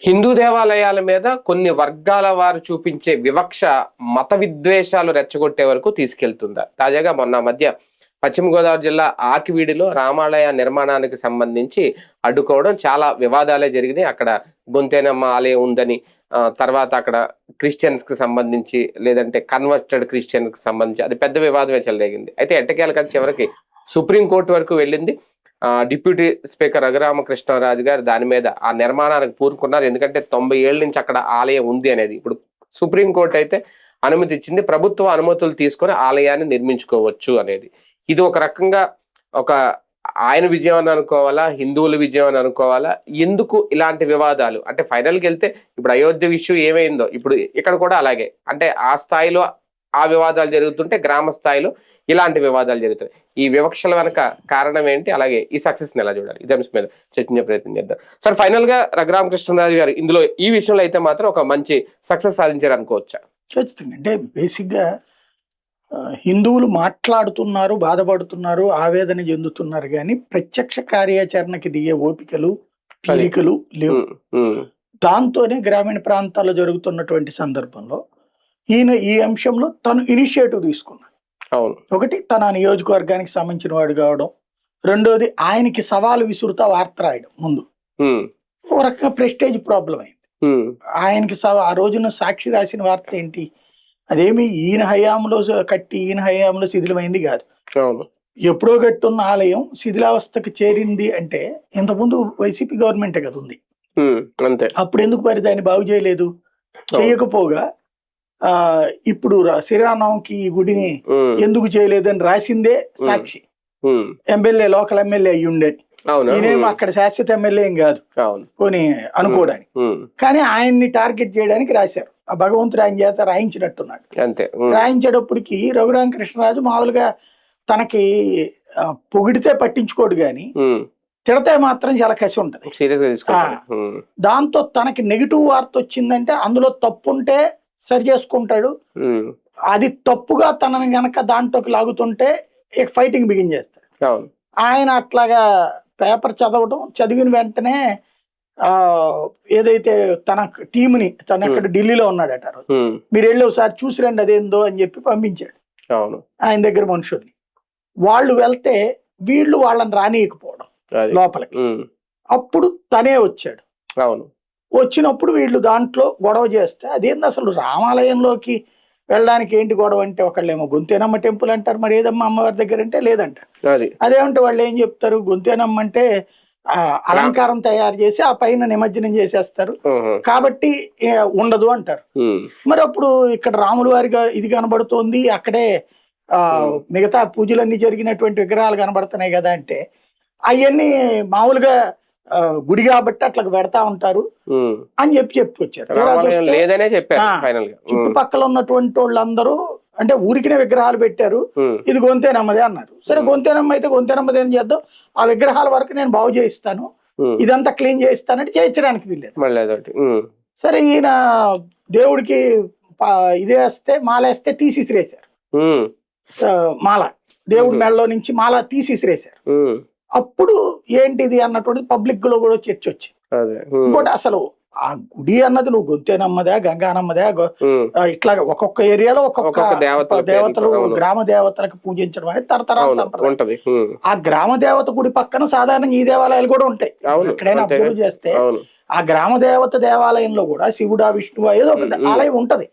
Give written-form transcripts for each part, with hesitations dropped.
హిందూ దేవాలయాల మీద కొన్ని వర్గాల వారు చూపించే వివక్ష మత విద్వేషాలు రెచ్చగొట్టే వరకు తీసుకెళ్తుందా? తాజాగా మొన్న మధ్య పశ్చిమ గోదావరి జిల్లా ఆకివీడిలో రామాలయ నిర్మాణానికి సంబంధించి అడ్డుకోవడం చాలా వివాదాలే జరిగినాయి. అక్కడ గొంతేనమ్మ ఆలయం ఉందని, తర్వాత అక్కడ క్రిస్టియన్స్ కి సంబంధించి లేదంటే కన్వర్టెడ్ క్రిస్టియన్స్ కి సంబంధించి అది పెద్ద వివాదమే చెలరేగింది. అయితే ఎట్టకేలకు చివరికి సుప్రీంకోర్టు వరకు వెళ్ళింది. డిప్యూటీ స్పీకర్ రఘురామకృష్ణరాజు గారు దాని మీద ఆ నిర్మాణానికి పూనుకున్నారు. ఎందుకంటే 90 ఏళ్ల నుంచి అక్కడ ఆలయం ఉంది అనేది. ఇప్పుడు సుప్రీంకోర్టు అయితే అనుమతి ఇచ్చింది. ప్రభుత్వ అనుమతులు తీసుకొని ఆలయాన్ని నిర్మించుకోవచ్చు అనేది. ఇది ఒక రకంగా ఒక ఆయన విజయం అని అనుకోవాలా, హిందువుల విజయం అని అనుకోవాలా? ఎందుకు ఇలాంటి వివాదాలు? అంటే ఫైనల్కి వెళ్తే ఇప్పుడు అయోధ్య విషయం ఏమైందో ఇప్పుడు ఇక్కడ కూడా అలాగే, అంటే ఆ స్థాయిలో ఆ వివాదాలు జరుగుతుంటే గ్రామ స్థాయిలో ఇలాంటి వివాదాలు జరుగుతాయి. ఈ వివక్షల వెనక కారణం ఏంటి? అలాగే ఈ సక్సెస్ ని ఎలా చూడాలి? ఇదే అంశం మీద చర్చించే ప్రయత్నం చేద్దాం. సార్, ఫైనల్ గా రఘురామకృష్ణరాజు గారు ఇందులో ఈ విషయంలో అయితే మాత్రం ఒక మంచి సక్సెస్ సాధించారు అనుకోవచ్చా? ఖచ్చితంగా. అంటే బేసిక్ గా హిందువులు మాట్లాడుతున్నారు, బాధపడుతున్నారు, ఆవేదన చెందుతున్నారు, కానీ ప్రత్యక్ష కార్యాచరణకి దిగే ఓపికలు తీరికలు లేవు. దాంతోనే గ్రామీణ ప్రాంతాల్లో జరుగుతున్నటువంటి సందర్భంలో ఈయన ఈ అంశంలో తను ఇనిషియేటివ్ తీసుకున్నాడు. ఒకటి, తన నియోజకవర్గానికి సంబంధించిన వాడు కావడం, రెండోది ఆయనకి సవాలు విసురుతా వార్త రాయడం. ముందు ఒక రకంగా ప్రెస్టేజ్ ప్రాబ్లం అయింది ఆయనకి. ఆ రోజున సాక్షి రాసిన వార్త ఏంటి, అదేమి ఈయన హయాంలో కట్టి ఈయన హయాంలో శిథిలమైంది కాదు. ఎప్పుడో కట్టున్న ఆలయం శిథిలావస్థకు చేరింది అంటే ఇంతకుముందు వైసీపీ గవర్నమెంటే కదా ఉంది. అప్పుడు ఎందుకు మరి దాన్ని బాగు చేయలేదు? చేయకపోగా ఇప్పుడు శ్రీరామనవమికి ఈ గుడిని ఎందుకు చేయలేదని రాసిందే సాక్షి. ఎమ్మెల్యే, లోకల్ ఎమ్మెల్యే అయ్యి ఉండేది. నేనేమో అక్కడ శాశ్వత ఎమ్మెల్యే ఏం కాదు పోనీ అనుకోవడానికి, కానీ ఆయన్ని టార్గెట్ చేయడానికి రాశారు. ఆ భగవంతుడు ఆయన చేత రాయించినట్టున్నాడు. రాయించేటప్పటికి రఘురామకృష్ణరాజు మామూలుగా తనకి పొగిడితే పట్టించుకోడు గాని తిడతే మాత్రం చాలా కసి ఉంటది. దాంతో తనకి నెగిటివ్ వార్త వచ్చిందంటే అందులో తప్పు ఉంటే సరి చేసుకుంటాడు. అది తప్పుగా తనని గనక దాంట్లోకి లాగుతుంటే ఫైటింగ్ బిగిన్ చేస్తాడు. ఆయన అట్లాగా పేపర్ చదవటం, చదివిన వెంటనే ఏదైతే తన టీంని, తను ఎక్కడ ఢిల్లీలో ఉన్నాడట, మీరు వెళ్ళి ఒకసారి చూసి రండి అదేందో అని చెప్పి పంపించాడు ఆయన దగ్గర మనుషుల్ని. వాళ్ళు వెళ్తే వీళ్ళు వాళ్ళని రానియకపోవడం లోపలికి. అప్పుడు తనే వచ్చాడు. వచ్చినప్పుడు వీళ్ళు దాంట్లో గొడవ చేస్తే, అదేంది అసలు రామాలయంలోకి వెళ్ళడానికి ఏంటి గొడవ అంటే, ఒకళ్ళేమో గొంతేనమ్మ టెంపుల్ అంటారు, మరి ఏదమ్మా అమ్మవారి దగ్గర అంటే లేదంటారు. అదేమంటే వాళ్ళు ఏం చెప్తారు, గొంతేనమ్మ అంటే అలంకారం తయారు చేసి ఆ పైన నిమజ్జనం చేసేస్తారు కాబట్టి ఉండదు అంటారు. మరి అప్పుడు ఇక్కడ రాముల వారిగా ఇది కనబడుతోంది, అక్కడే మిగతా పూజలన్నీ జరిగినటువంటి విగ్రహాలు కనబడుతున్నాయి కదా అంటే, అవన్నీ మామూలుగా గుడి కాబట్టి అట్లా పెడతా ఉంటారు అని చెప్పుకొచ్చారు. చుట్టుపక్కల ఉన్నటువంటి వాళ్ళందరూ అంటే ఊరికినే విగ్రహాలు పెట్టారు, ఇది గొంతేనమ్మదే అన్నారు. సరే, గొంతేనమ్మ అయితే గొంతేనమ్మదే ఏం చేద్దాం, ఆ విగ్రహాల వరకు నేను బాగు చేయిస్తాను, ఇదంతా క్లీన్ చేయిస్తానంటే చేయించడానికి వీల్లేదు. సరే, ఈయన దేవుడికి ఇదేస్తే మాలేస్తే తీసిసిరేశారు. మాల దేవుడి మెడలో నుంచి మాల తీసిసిరేశారు. అప్పుడు ఏంటిది అన్నటువంటి పబ్లిక్ లో కూడా చర్చ వచ్చి, ఇంకోటి అసలు ఆ గుడి అన్నది నువ్వు గొంతేనమ్మదా, గంగానమ్మదా, ఇట్లా ఒక్కొక్క ఏరియాలో ఒక్కొక్క దేవతలు, గ్రామ దేవతలకు పూజించడం అనేది తరతరాల సంప్రదాయం. ఆ గ్రామ దేవత గుడి పక్కన సాధారణంగా ఈ దేవాలయాలు కూడా ఉంటాయి. ఎక్కడైనా అబ్జర్వ్ చేస్తే ఆ గ్రామ దేవత దేవాలయంలో కూడా శివుడా, విష్ణువా ఏదో ఒక ఆలయం ఉంటది.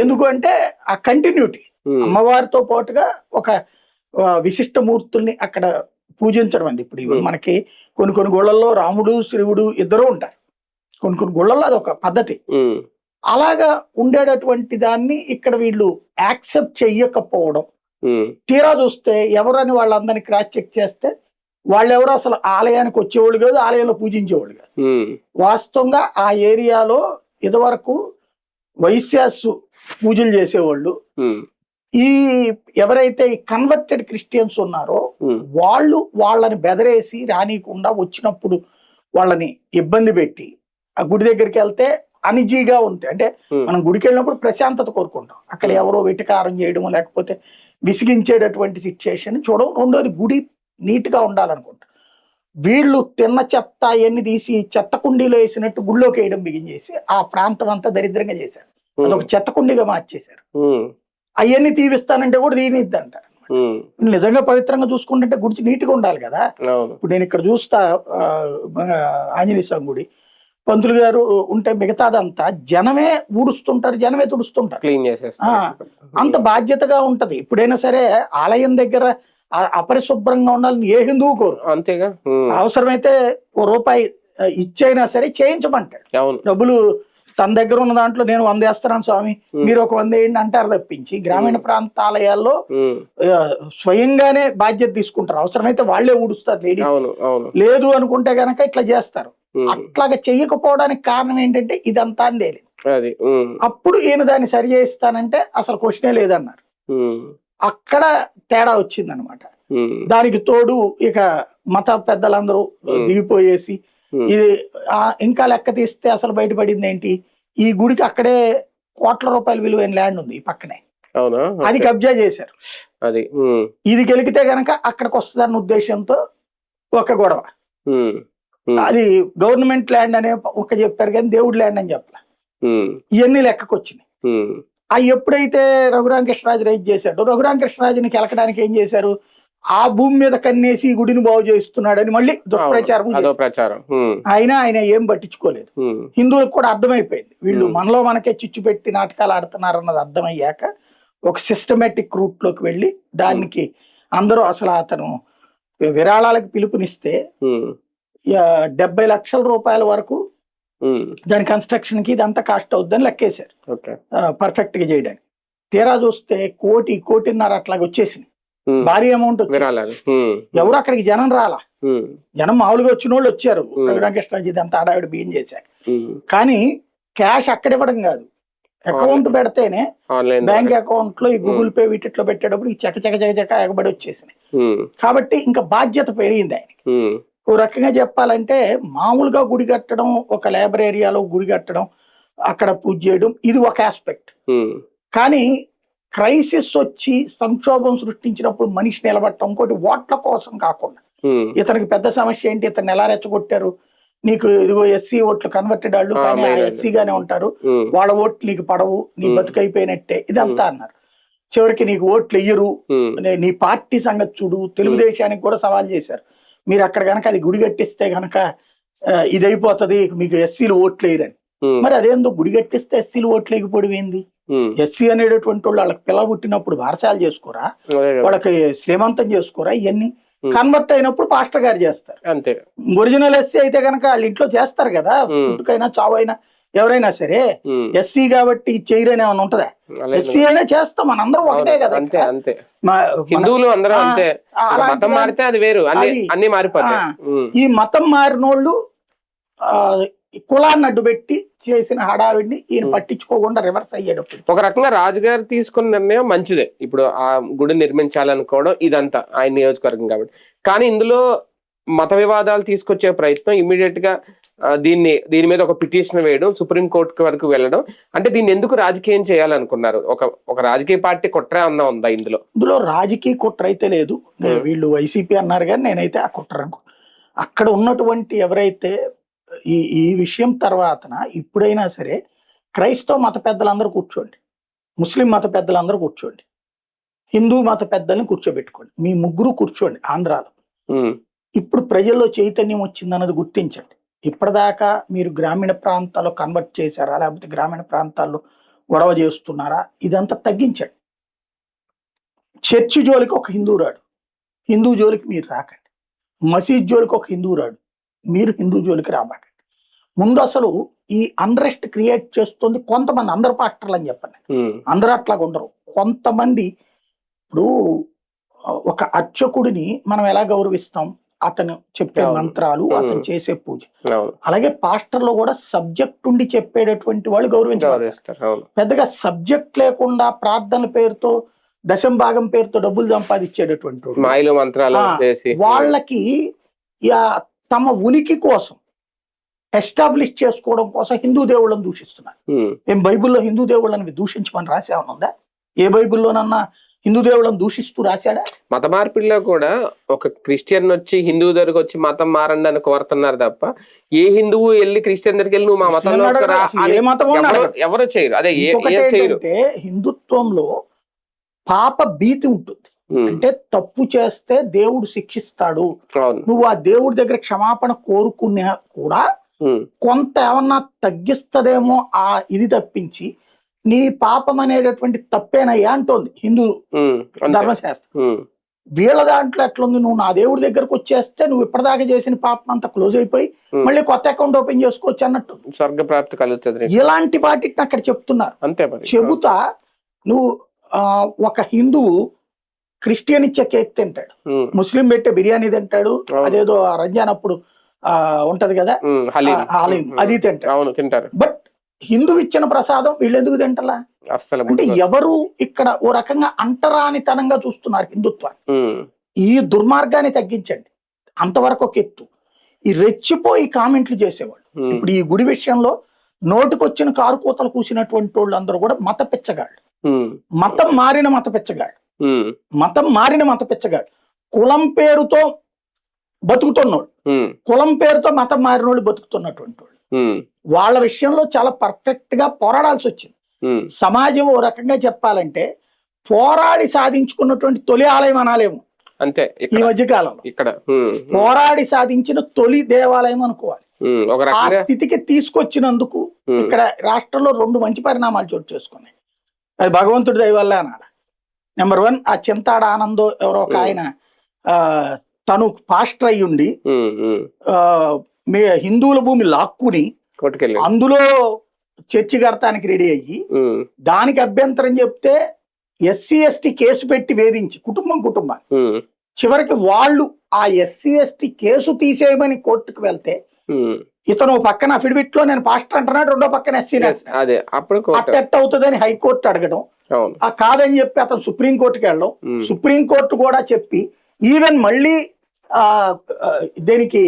ఎందుకు అంటే ఆ కంటిన్యూటీ, అమ్మవారితో పాటుగా ఒక విశిష్ట మూర్తుల్ని అక్కడ పూజించడం అండి. ఇప్పుడు మనకి కొన్ని గుళ్ళల్లో రాముడు, శివుడు ఇద్దరు ఉంటారు, కొన్ని గుళ్ళల్లో అదొక పద్ధతి. అలాగా ఉండేటటువంటి దాన్ని ఇక్కడ వీళ్ళు యాక్సెప్ట్ చెయ్యకపోవడం, తీరా చూస్తే ఎవరని వాళ్ళందరినీ క్రాస్ చెక్ చేస్తే వాళ్ళెవరో అసలు ఆలయానికి వచ్చేవాళ్ళు కాదు, ఆలయంలో పూజించేవాళ్ళు కాదు. వాస్తవంగా ఆ ఏరియాలో ఇదివరకు వైశ్యాసు పూజలు చేసేవాళ్ళు, ఈ ఎవరైతే ఈ కన్వర్టెడ్ క్రిస్టియన్స్ ఉన్నారో వాళ్ళు వాళ్ళని బెదరేసి రానియకుండా వచ్చినప్పుడు వాళ్ళని ఇబ్బంది పెట్టి ఆ గుడి దగ్గరికి వెళ్తే అనిజీగా ఉంటాయి. అంటే మనం గుడికి వెళ్ళినప్పుడు ప్రశాంతత కోరుకుంటాం, అక్కడ ఎవరో వెటికారం చేయడం లేకపోతే విసిగించేటటువంటి సిచ్యుయేషన్ చూడడం. రెండోది గుడి నీట్గా ఉండాలనుకుంటాం. వీళ్ళు తిన్న చెత్త అవన్నీ తీసి చెత్త కుండీలో వేసినట్టు గుళ్ళోకి వేయడం బిగించేసి ఆ ప్రాంతం అంతా దరిద్రంగా చేశారు. అదొక చెత్త కుండీగా మార్చేశారు. అవన్నీ తీవిస్తానంటే కూడా తీనిద్దంట. నిజంగా పవిత్రంగా చూసుకుంటే గుడి నీట్గా ఉండాలి కదా. ఇప్పుడు నేను ఇక్కడ చూస్తా మన ఆంజనేయ స్వామి గుడి, పంతులు గారు ఉంటే మిగతాదంతా జనమే ఊడుస్తుంటారు, జనమే తుడుస్తుంటారు. క్లీన్ చేసేస్తారు. అంత బాధ్యతగా ఉంటది. ఎప్పుడైనా సరే ఆలయం దగ్గర అపరిశుభ్రంగా ఉండాలని ఏ హిందువు కోరు. అంతేగా. అవసరమైతే ఓ రూపాయి ఇచ్చైనా సరే చేయించమంటాడు. డబ్బులు తన దగ్గర ఉన్న దాంట్లో నేను 100 వేస్తున్నాను స్వామి, మీరు ఒక 100 వేయండి అంటారు తప్పించి గ్రామీణ ప్రాంతాలయాల్లో స్వయంగానే బాధ్యత తీసుకుంటారు. అవసరమైతే వాళ్లే ఊడుస్తారు లేడీస్. లేదు అనుకుంటే గనక ఇట్లా చేస్తారు. అట్లాగా చెయ్యకపోవడానికి కారణం ఏంటంటే ఇదంతా అందేది. అప్పుడు ఈయన దాన్ని సరి చేయిస్తానంటే అసలు క్వశ్చనే లేదన్నారు. అక్కడ తేడా వచ్చిందనమాట. దానికి తోడు ఇక మత పెద్దలందరూ దిగిపోయేసి ఇది ఇంకా లెక్క తీస్తే అసలు బయటపడింది ఏంటి, ఈ గుడికి అక్కడే కోట్ల రూపాయల విలువైన ల్యాండ్ ఉంది ఈ పక్కనే, అది కబ్జా చేశారు. ఇది గెలికితే గనక అక్కడికి వస్తుందన్న ఉద్దేశంతో ఒక గొడవ. అది గవర్నమెంట్ ల్యాండ్ అనే ఒక చెప్పారు కానీ దేవుడి ల్యాండ్ అని చెప్పలే. ఇవన్నీ లెక్కకు వచ్చినాయి. అవి ఎప్పుడైతే రఘురామకృష్ణరాజు రైజ్ చేశాడు, రఘురామకృష్ణరాజుని కెలకడానికి ఏం చేశారు, ఆ భూమి మీద కన్నేసి ఈ గుడిని బాగు చేస్తున్నాడని మళ్ళీ దుష్ప్రచారం. ఆయన ఏం పట్టించుకోలేదు. హిందువులకు కూడా అర్థమైపోయింది వీళ్ళు మనలో మనకే చిచ్చు పెట్టి నాటకాలు ఆడుతున్నారు అన్నది అర్థమయ్యాక ఒక సిస్టమేటిక్ రూట్ లోకి వెళ్ళి దానికి అందరూ అసలు అతను విరాళాలకు పిలుపునిస్తే 70 లక్షల రూపాయల వరకు దాని కన్స్ట్రక్షన్ కి ఇదంతా కాస్ట్ అవుద్దని లెక్కేశారు పర్ఫెక్ట్ గా చేయడానికి. తీరా చూస్తే 1.5 అట్లాగే వచ్చేసింది. భారీ అమౌంట్ వచ్చేసి ఎవరు అక్కడికి జనం రాలా. జనం మామూలుగా వచ్చిన వాళ్ళు వచ్చారు రఘురామకృష్ణరాజు ఇదంతా ఆడావిడ బియ్యం చేశారు. కానీ క్యాష్ అక్కడ ఇవ్వడం కాదు, అకౌంట్ పెడితేనే బ్యాంక్ అకౌంట్ లో ఈ గూగుల్ పే వీటిలో పెట్టేటప్పుడు ఈ చక ఎగబడి వచ్చేసినాయి. కాబట్టి ఇంకా బాధ్యత పెరిగింది ఆయనకి. ఓ రకంగా చెప్పాలంటే మామూలుగా గుడి కట్టడం, ఒక లేబర్ ఏరియాలో గుడి కట్టడం, అక్కడ పూజ చేయడం ఇది ఒక ఆస్పెక్ట్. కానీ క్రైసిస్ వచ్చి సంక్షోభం సృష్టించినప్పుడు మనిషి నిలబడటం, ఇంకోటి ఓట్ల కోసం కాకుండా ఇతనికి పెద్ద సమస్య ఏంటి, ఇతను ఎలా రెచ్చగొట్టారు, నీకు ఇదిగో ఎస్సీ ఓట్లు కన్వర్టెడ్ వాళ్ళు కానీ ఎస్సీగానే ఉంటారు, వాళ్ళ ఓట్లు నీకు పడవు, నీ బతుకైపోయినట్టే ఇదంతా అన్నారు. చివరికి నీకు ఓట్లు వెయ్యరు, నీ పార్టీ సంగతి చూడు, తెలుగుదేశానికి కూడా సవాల్ చేశారు, మీరు అక్కడ కనుక అది గుడి కట్టిస్తే గనక ఇది అయిపోతుంది, మీకు ఎస్సీలు ఓట్లు వేయరని. మరి అదేందో గుడి కట్టిస్తే ఎస్సీలు ఓట్లు వేయకపోవడం ఏంది? ఎస్సీ అనేటటువంటి వాళ్ళు వాళ్ళకి పిల్ల పుట్టినప్పుడు బారసాలు చేసుకోరా, వాళ్ళకి శ్రీమంతం చేసుకోరా, ఇవన్నీ కన్వర్ట్ అయినప్పుడు పాస్టర్ గారు చేస్తారు. ఒరిజినల్ ఎస్సీ అయితే కనుక వాళ్ళ ఇంట్లో చేస్తారు కదా, పుట్టుకైనా చావైనా ఎవరైనా సరే. ఎస్సీ కాబట్టి చేయరని ఏమైనా ఉంటదా? ఎస్సీ అయినా చేస్తాం, మనందరం ఒకటే కదా. హిందువులు అందరూ అంతే, మతం మారితే అది వేరు, అన్ని మారిపోతాయి. ఈ మతం మారినోళ్ళు కులాన్ని అడ్డుపెట్టి చేసిన హడావిడిని ఈయన పట్టించుకోకుండా రివర్స్ అయ్యేటప్పుడు ఒక రకంగా రాజుగారు తీసుకున్న నిర్ణయం మంచిదే. ఇప్పుడు ఆ గుడి నిర్మించాలనుకోవడం ఇదంతా ఆయన నియోజకవర్గం కాబట్టి. కానీ ఇందులో మత వివాదాలు తీసుకొచ్చే ప్రయత్నం, ఇమీడియట్ గా దీని మీద ఒక పిటిషన్ వేయడం, సుప్రీంకోర్టు వరకు వెళ్ళడం, అంటే దీన్ని ఎందుకు రాజకీయం చేయాలనుకున్నారు? ఒక రాజకీయ పార్టీ కుట్ర అన్నా ఉందా ఇందులో? ఇందులో రాజకీయ కుట్ర అయితే లేదు. వీళ్ళు వైసీపీ అన్నారు కానీ నేనైతే ఆ కుట్ర అనుకో. అక్కడ ఉన్నటువంటి ఎవరైతే ఈ విషయం తర్వాతన ఇప్పుడైనా సరే క్రైస్తవ మత పెద్దలందరూ కూర్చోండి, ముస్లిం మత పెద్దలందరూ కూర్చోండి, హిందూ మత పెద్దల్ని కూర్చోబెట్టుకోండి, మీ ముగ్గురు కూర్చోండి ఆంధ్రాలో. ఇప్పుడు ప్రజల్లో చైతన్యం వచ్చిందన్నది గుర్తించండి. ఇప్పటిదాకా మీరు గ్రామీణ ప్రాంతాల్లో కన్వర్ట్ చేశారా, లేకపోతే గ్రామీణ ప్రాంతాల్లో గొడవ చేస్తున్నారా, ఇదంతా తగ్గించండి. చర్చి జోలికి ఒక హిందూ రాడు, హిందూ జోలికి మీరు రాకండి. మసీద్ జోలికి ఒక హిందూ రాడు, మీరు హిందూ జోలికి రాబాకండి. ముందు అసలు ఈ అన్రెస్ట్ క్రియేట్ చేస్తుంది కొంతమంది, అందరు పాస్టర్లు అని చెప్పండి, అందరూ అట్లాగా ఉండరు. కొంతమంది ఇప్పుడు ఒక అర్చకుడిని మనం ఎలా గౌరవిస్తాం, అతను చెప్పే మంత్రాలు, అతను చేసే పూజ, అలాగే పాస్టర్లో కూడా సబ్జెక్ట్ ఉండి చెప్పేటటువంటి వాళ్ళు గౌరవించారు. పెద్దగా సబ్జెక్ట్ లేకుండా ప్రార్థనల పేరుతో దశంభాగం పేరుతో డబ్బులు సంపాదించేటటువంటి వాళ్ళకి తమ ఉనికి కోసం ఎస్టాబ్లిష్ చేసుకోవడం కోసం హిందూ దేవుళ్ళని దూషిస్తున్నారు. ఏం బైబిల్లో హిందూ దేవుళ్ళని దూషించమని రాసేమన్నా ఉందా? ఏ బైబిల్లోనన్నా హిందూ దేవుళ్ళని దూషిస్తూ రాశాడా? మత మార్పిడిలో కూడా ఒక క్రిస్టియన్ వచ్చి హిందూ దగ్గరకు వచ్చి మతం మారండి అని కోరుతున్నారు తప్ప ఏ హిందువు వెళ్ళి క్రిస్టియన్ దగ్గరికి వెళ్ళి నువ్వు మా మతంలోకి రా అని ఏ మతం ఎవరు చేయరు. అదే చేయరు. హిందుత్వంలో పాప భీతి ఉంటుంది. అంటే తప్పు చేస్తే దేవుడు శిక్షిస్తాడు, నువ్వు ఆ దేవుడి దగ్గర క్షమాపణ కోరుకున్నా కూడా కొంత ఏమన్నా తగ్గిస్తదేమో ఆ ఇది తప్పించి నీ పాపం అనేటటువంటి తప్పేనయ్యా అంటోంది హిందూ ధర్మశాస్త్రం. వీళ్ళ దాంట్లో ఎట్లుంది, నువ్వు నా దేవుడి దగ్గరకు వచ్చేస్తే నువ్వు ఇప్పటిదాకా చేసిన పాపం అంతా క్లోజ్ అయిపోయి మళ్ళీ కొత్త అకౌంట్ ఓపెన్ చేసుకోవచ్చు అన్నట్టు స్వర్గప్రాప్తి కలుగుతుంది. ఇలాంటి వాటిని అక్కడ చెప్తున్నారు. అంతే చెబుతా నువ్వు ఒక హిందువు క్రిస్టియన్ ఇచ్చే కేక్ తింటాడు, ముస్లిం పెట్టే బిర్యానీ తింటాడు, అదేదో రంజాన్ అప్పుడు ఉంటది కదా హలీం అది తింటాడు. బట్ హిందూ ఇచ్చిన ప్రసాదం వీళ్ళు ఎందుకు తింటలా? అంటే ఎవరు ఇక్కడ ఓ రకంగా అంటరానితనంగా చూస్తున్నారు హిందుత్వాన్ని. ఈ దుర్మార్గాన్ని తగ్గించండి, అంతవరకు ఒక ఎత్తు. ఈ రెచ్చిపోయి కామెంట్లు చేసేవాళ్ళు ఇప్పుడు ఈ గుడి విషయంలో నోటికొచ్చిన కారు కూతలు కూసినటువంటి వాళ్ళు అందరూ కూడా మత పిచ్చగాళ్ళు, మతం మారిన మత పిచ్చగాళ్ళు, మతం మారిన మత పిచ్చగాళ్ళు, కులం పేరుతో బతుకుతున్నోళ్ళు, కులం పేరుతో మతం మారిన వాళ్ళు బతుకుతున్నటువంటి వాళ్ళు. వాళ్ళ విషయంలో చాలా పర్ఫెక్ట్ గా పోరాడాల్సి వచ్చింది. సమాజం ఓ రకంగా చెప్పాలంటే పోరాడి సాధించుకున్నటువంటి తొలి ఆలయం అనాలేము అంతే ఈ మధ్య కాలంలో. ఇక్కడ పోరాడి సాధించిన తొలి దేవాలయం అనుకోవాలి. ఆ స్థితికి తీసుకొచ్చినందుకు ఇక్కడ రాష్ట్రంలో 2 మంచి పరిణామాలు చోటు చేసుకున్నాయి. అది భగవంతుడి దయ వల్ల అన్నాడు. నెంబర్ 1 ఆ చింతాడ ఆనందో ఎవరో ఒక ఆయన తను పాస్టర్ అయ్యి ఉండి హిందువుల భూమి లాక్కుని అందులో చర్చి కడతానికి రెడీ అయ్యి దానికి అభ్యంతరం చెప్తే ఎస్సీ ఎస్టీ కేసు పెట్టి వేధించి కుటుంబాన్ని చివరికి వాళ్ళు ఆ ఎస్సీ ఎస్టీ కేసు తీసేయమని కోర్టుకు వెళ్తే ఇతను పక్కన అఫిడవిట్ లో నేను పాస్టర్ అంటున్నాడు, రెండో పక్కన ఎస్సీ అట్టెట్ అవుతుందని హైకోర్టు అడగడం, ఆ కాదని చెప్పి అతను సుప్రీంకోర్టుకి వెళ్ళడం, సుప్రీంకోర్టు కూడా చెప్పి ఈవెన్ మళ్ళీ దేనికి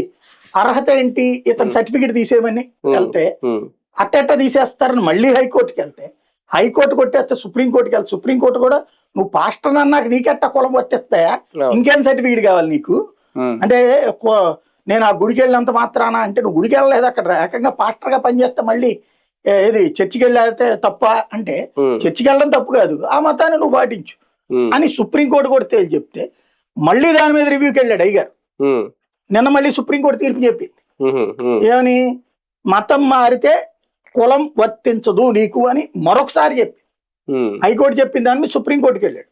అర్హత ఏంటి ఇతను సర్టిఫికెట్ తీసేయమని వెళ్తే అట్టెట్ట తీసేస్తారని మళ్ళీ హైకోర్టుకి వెళ్తే హైకోర్టు కొట్టేస్తే సుప్రీంకోర్టుకి వెళ్తే సుప్రీంకోర్టు కూడా నువ్వు పాస్టర్ అన్నాక నీకెట్ట కులం వచ్చేస్తాయా, ఇంకేం సర్టిఫికెట్ కావాలి నీకు అంటే నేను ఆ గుడికి వెళ్ళినంత మాత్రానా అంటే నువ్వు గుడికి వెళ్ళలేదు అక్కడ ఏకంగా పాస్టర్ గా పనిచేస్తే మళ్ళీ ఏది చర్చికి వెళ్ళితే తప్ప అంటే చర్చికి వెళ్ళడం తప్పు కాదు, ఆ మతాన్ని నువ్వు పాటించు అని సుప్రీంకోర్టు కూడా తేల్చి చెప్తే మళ్ళీ దాని మీద రివ్యూకి వెళ్ళాడు అయ్యగారు. నిన్న మళ్ళీ సుప్రీంకోర్టు తీర్పు చెప్పింది ఏమని, మతం మారితే కులం వర్తించదు నీకు అని మరొకసారి చెప్పి హైకోర్టు చెప్పింది దాని మీద సుప్రీంకోర్టుకి వెళ్ళాడు.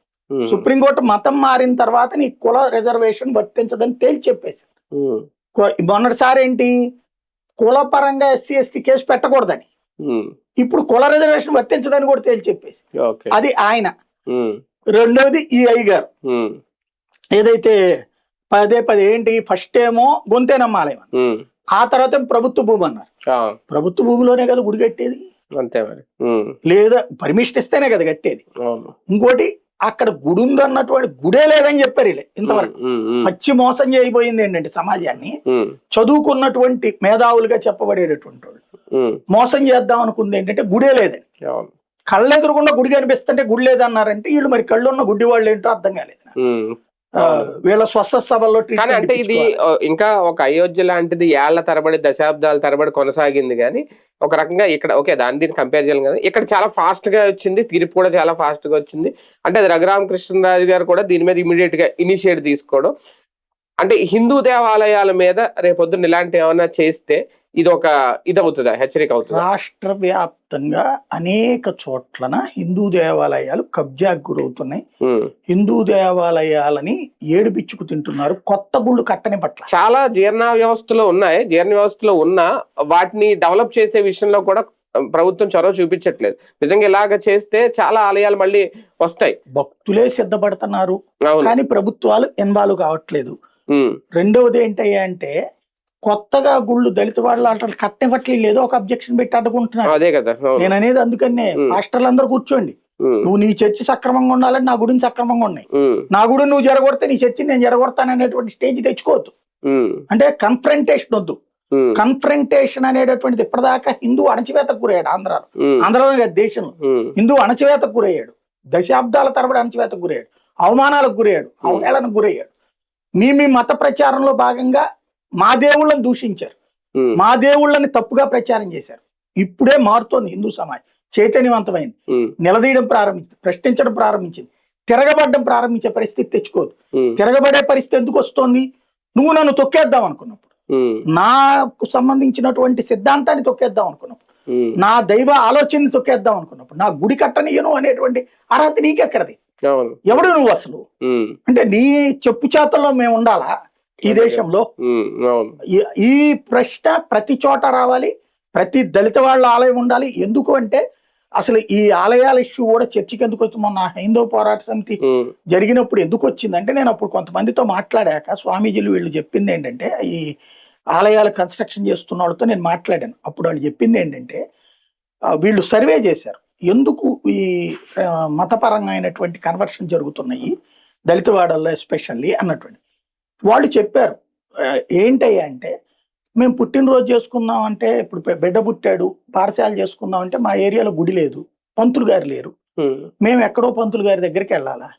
సుప్రీంకోర్టు మతం మారిన తర్వాత నీ కుల రిజర్వేషన్ వర్తించదని తేల్చి చెప్పేసి మొన్నటిసారి ఏంటి కులపరంగా ఎస్సీ ఎస్టీ కేసు పెట్టకూడదని, ఇప్పుడు కుల రిజర్వేషన్ వర్తించదని కూడా తేల్చి చెప్పేసి అది ఆయన. రెండవది ఈ అయ్యగారు ఏదైతే పదే ఏంటి ఫస్ట్ ఏమో గొంతేనమ్మాలయం ఆ తర్వాత ప్రభుత్వ భూమి అన్నారు. ప్రభుత్వ భూమిలోనే కదా గుడి కట్టేది, లేదా పర్మిషన్ ఇస్తేనే కదా కట్టేది. ఇంకోటి అక్కడ గుడి ఉందన్నటువంటి గుడే లేదని చెప్పారు వీళ్ళే ఇంతవరకు. పచ్చి మోసం చేయబోయింది ఏంటంటే సమాజాన్ని చదువుకున్నటువంటి మేధావులుగా చెప్పబడేటటువంటి వాళ్ళు మోసం చేద్దాం అనుకుంది ఏంటంటే గుడే లేదని. కళ్ళు ఎదురుకుండా గుడి కనిపిస్తుంటే గుడి లేదన్నారంటే వీళ్ళు మరి కళ్ళు ఉన్న గుడ్డి వాళ్ళు ఏంటో అర్థం కాలేదు. వీళ్ళ స్వస్థ సభల్లో అంటే ఇది ఇంకా ఒక అయోధ్య లాంటిది ఏళ్ల తరబడి దశాబ్దాల తరబడి కొనసాగింది కానీ ఒక రకంగా ఇక్కడ ఓకే దీన్ని కంపేర్ చేయాలి కదా, ఇక్కడ చాలా ఫాస్ట్ గా వచ్చింది, తీర్పు కూడా చాలా ఫాస్ట్ గా వచ్చింది. అంటే అది రఘురామకృష్ణరాజు గారు కూడా దీని మీద ఇమీడియట్ గా ఇనిషియేట్ తీసుకోవడం, అంటే హిందూ దేవాలయాల మీద రేపొద్దున ఇలాంటి ఏమైనా చేస్తే ఇది అవుతుందా, హెచ్చరిక అవుతుంది? రాష్ట్ర వ్యాప్తంగా అనేక చోట్లన హిందూ దేవాలయాలు కబ్జాకు గురవుతున్నాయి. హిందూ దేవాలయాలని ఏడుపిచ్చుకు తింటున్నారు కొత్త గుళ్ళు కట్టని పట్ల. చాలా జీర్ణ వ్యవస్థలో ఉన్నాయి, జీర్ణ వ్యవస్థలో ఉన్న వాటిని డెవలప్ చేసే విషయంలో కూడా ప్రభుత్వం చొరవ చూపించట్లేదు. నిజంగా ఇలాగ చేస్తే చాలా ఆలయాలు మళ్ళీ వస్తాయి. భక్తులే సిద్ధపడుతున్నారు కానీ ప్రభుత్వాలు ఇన్వాల్వ్ కావట్లేదు. రెండవది ఏంటయ్యా అంటే కొత్తగా గుళ్ళు దళిత వాళ్ళ కట్టనివ్వట్లేదు, ఏదో ఒక అబ్జెక్షన్ పెట్టి అడ్డుకుంటున్నారు. అదే కదా నేను అనేది. అందుకనే మాస్టర్లు అందరూ కూర్చోండి, నువ్వు నీ చర్చి సక్రమంగా ఉండాలని నా గుడిని సక్రమంగా ఉన్నాయి, నా గుడిని నువ్వు జరగొడితే నీ చర్చిని నేను జరగొడతాననేటువంటి స్టేజ్ తెచ్చుకోవద్దు. అంటే కన్ఫ్రంటేషన్ వద్దు. కన్ఫ్రంటేషన్ అనేటటువంటిది ఇప్పటిదాకా హిందూ అణచివేతకు గురయ్యాడు. ఆంధ్రలో కాదు దేశంలో హిందూ అణచివేతకు గురయ్యాడు. దశాబ్దాల తరబడి అణచివేతకు గురయ్యాడు, అవమానాలకు గురయ్యాడు, అవహేళనకు గురయ్యాడు. మీ మత ప్రచారంలో భాగంగా మా దేవుళ్ళని దూషించారు, మా దేవుళ్ళని తప్పుగా ప్రచారం చేశారు. ఇప్పుడే మారుతోంది హిందూ సమాజం, చైతన్యవంతమైంది, నిలదీయడం ప్రారంభించింది, ప్రశ్నించడం ప్రారంభించింది, తిరగబడడం ప్రారంభించే పరిస్థితి తెచ్చుకోదు. తిరగబడే పరిస్థితి ఎందుకు వస్తోంది? నువ్వు నన్ను తొక్కేద్దాం అనుకున్నప్పుడు, నాకు సంబంధించినటువంటి సిద్ధాంతాన్ని తొక్కేద్దాం అనుకున్నప్పుడు, నా దైవ ఆలోచనని తొక్కేద్దాం అనుకున్నప్పుడు, నా గుడి కట్టనీయను అనేటువంటి అర్హత నీకెక్కడది? ఎవడు నువ్వు అసలు? అంటే నీ చెప్పు చేతల్లో మేము ఉండాలా ఈ దేశంలో? ఈ ప్రశ్న ప్రతి చోట రావాలి, ప్రతి దళిత వాళ్ళ ఆలయం ఉండాలి. ఎందుకు అంటే అసలు ఈ ఆలయాల ఇష్యూ కూడా చర్చకి ఎందుకు వచ్చింది? మొన్న హైందవ పోరాట సమితి జరిగినప్పుడు ఎందుకు వచ్చిందంటే, నేను అప్పుడు కొంతమందితో మాట్లాడాక స్వామీజీలు వీళ్ళు చెప్పింది ఏంటంటే, ఈ ఆలయాలు కన్స్ట్రక్షన్ చేస్తున్న వాళ్ళతో నేను మాట్లాడాను. అప్పుడు వాళ్ళు చెప్పింది ఏంటంటే, వీళ్ళు సర్వే చేశారు ఎందుకు ఈ మతపరమైనటువంటి కన్వర్షన్ జరుగుతున్నాయి దళితవాడల్లో ఎస్పెషల్లీ అన్నటువంటి. వాళ్ళు చెప్పారు ఏంటయ్యా అంటే, మేము పుట్టినరోజు చేసుకుందాం అంటే, ఇప్పుడు బిడ్డ పుట్టాడు పారశాల చేసుకుందాం అంటే మా ఏరియాలో గుడి లేదు, పంతులు గారు లేరు, మేము ఎక్కడో పంతులు గారి దగ్గరికి వెళ్ళాలా?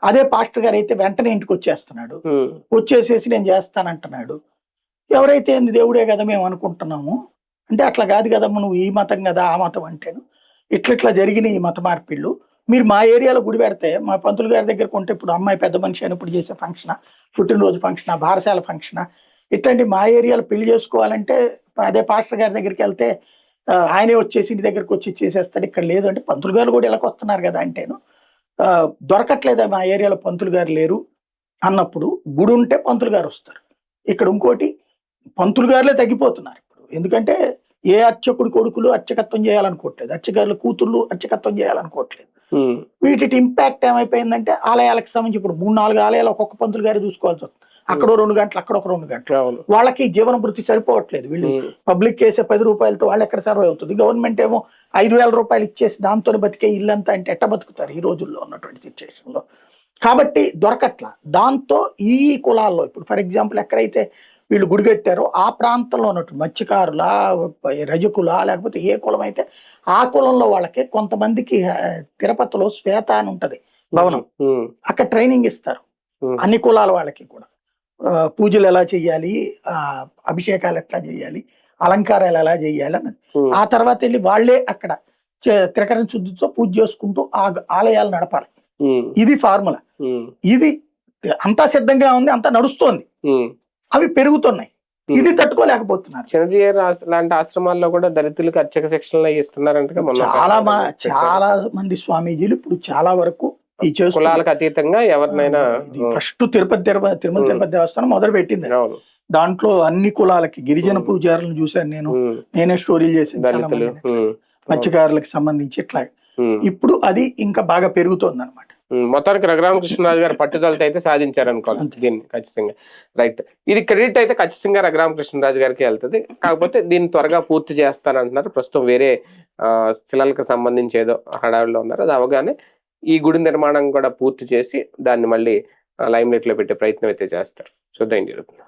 అదే పాస్టర్ గారు అయితే వెంటనే ఇంటికి వచ్చేస్తున్నాడు, వచ్చేసేసి నేను చేస్తానంటున్నాడు. ఎవరైతే ఏంది దేవుడే కదా మేము అనుకుంటున్నాము అంటే, అట్లా కాదు కదమ్మా, నువ్వు ఈ మతం కదా ఆ మతం అంటేను, ఇట్లా జరిగిన ఈ మత మార్పిళ్ళు. మీరు మా ఏరియాలో గుడి పెడితే మా పంతులు గారి దగ్గరకు ఉంటే, ఇప్పుడు అమ్మాయి పెద్ద మనిషి అయినప్పుడు చేసే ఫంక్షనా, పుట్టినరోజు ఫంక్షనా, బారసాల ఫంక్షనా, ఇట్లాంటి మా ఏరియాలో పెళ్లి చేసుకోవాలంటే అదే పాస్టర్ గారి దగ్గరికి వెళ్తే ఆయనే వచ్చేసి ఇంటి దగ్గరికి వచ్చి చేసేస్తాడు. ఇక్కడ లేదు అంటే పంతులు గారు కూడా ఇలాగ వస్తున్నారు కదా అంటేను, దొరకట్లేదా మా ఏరియాలో పంతులు గారు లేరు అన్నప్పుడు, గుడి ఉంటే పంతులు గారు వస్తారు. ఇక్కడ ఇంకోటి పంతులు గారులే తగ్గిపోతున్నారు ఇప్పుడు. ఎందుకంటే ఏ అర్చకుడి కొడుకులు అర్చకత్వం చేయాలనుకోవట్లేదు, అర్చకుల కూతుళ్ళు అర్చకత్వం చేయాలనుకోవట్లేదు. వీటి ఇంపాక్ట్ ఏమైపోయిందంటే, ఆలయాలకు సంబంధించి ఇప్పుడు 3-4 ఆలయాలు ఒక్కొక్క పంతులు గారి చూసుకోవాల్సి వస్తుంది. అక్కడో 2 గంటలు, అక్కడ ఒక 2 గంటలు. వాళ్ళకి జీవన వృత్తి సరిపోవట్లేదు. వీళ్ళు పబ్లిక్ వేసే 10 రూపాయలతో వాళ్ళు ఎక్కడ సర్వ్ అవుతుంది? గవర్నమెంట్ ఏమో 5,000 రూపాయలు ఇచ్చేసి దాంతో బతికే ఇల్లంతా అంటే ఎట్ట బతుకుతారు ఈ రోజుల్లో ఉన్నటువంటి సిచ్యువేషన్ లో? కాబట్టి దొరకట్లా. దాంతో ఈ కులాల్లో ఇప్పుడు ఫర్ ఎగ్జాంపుల్ ఎక్కడైతే వీళ్ళు గుడి కట్టారో ఆ ప్రాంతంలో ఉన్నట్టు మత్స్యకారుల, రజకుల, లేకపోతే ఏ కులం అయితే ఆ కులంలో వాళ్ళకి కొంతమందికి తిరుపతిలో శ్వేత అని ఉంటది భవనం, అక్కడ ట్రైనింగ్ ఇస్తారు అన్ని కులాల వాళ్ళకి కూడా. పూజలు ఎలా చెయ్యాలి, అభిషేకాలు ఎట్లా చేయాలి, అలంకారాలు ఎలా చేయాలి అన్నది. ఆ తర్వాత వెళ్ళి వాళ్ళే అక్కడ త్రికరణ శుద్ధితో పూజ చేసుకుంటూ ఆ ఆలయాలు నడపాలి. ఇది ఫార్ములా. ఇది అంతా సిద్ధంగా ఉంది, అంతా నడుస్తోంది, అవి పెరుగుతున్నాయి. ఇది తట్టుకోలేకపోతున్నారు. చిన్నజీయర్ లాంటి ఆశ్రమాల్లో కూడా దళితులకు అర్చక శిక్షణలు ఇస్తున్నారంట. చాలా మంది స్వామీజీలు ఇప్పుడు చాలా వరకు ఈ కులాలకు అతీతంగా ఎవరినైనా, ఫస్ట్ తిరుమల తిరుపతి దేవస్థానం మొదలు పెట్టింది. దాంట్లో అన్ని కులాలకి గిరిజన పూజారులను చూశాను నేనే స్టోరీలు చేశాను, మత్స్యకారులకు సంబంధించి ఇట్లా. ఇప్పుడు అది ఇంకా బాగా పెరుగుతోంది అనమాట. మొత్తానికి రఘురామకృష్ణరాజు గారు పట్టుదలతో అయితే సాధించారనుకోవాలి దీన్ని ఖచ్చితంగా. రైట్, ఇది క్రెడిట్ అయితే ఖచ్చితంగా రఘురామకృష్ణరాజు గారికి వెళ్తుంది. కాకపోతే దీన్ని త్వరగా పూర్తి చేస్తానంటున్నారు. ప్రస్తుతం వేరే శిలలకు సంబంధించి ఏదో హడావిడిలో ఉన్నారు. అది అవగానే ఈ గుడి నిర్మాణం కూడా పూర్తి చేసి దాన్ని మళ్ళీ లైమ్ లైట్ లో పెట్టే ప్రయత్నం అయితే చేస్తారు. చూద్దాం ఏం జరుగుతుంది.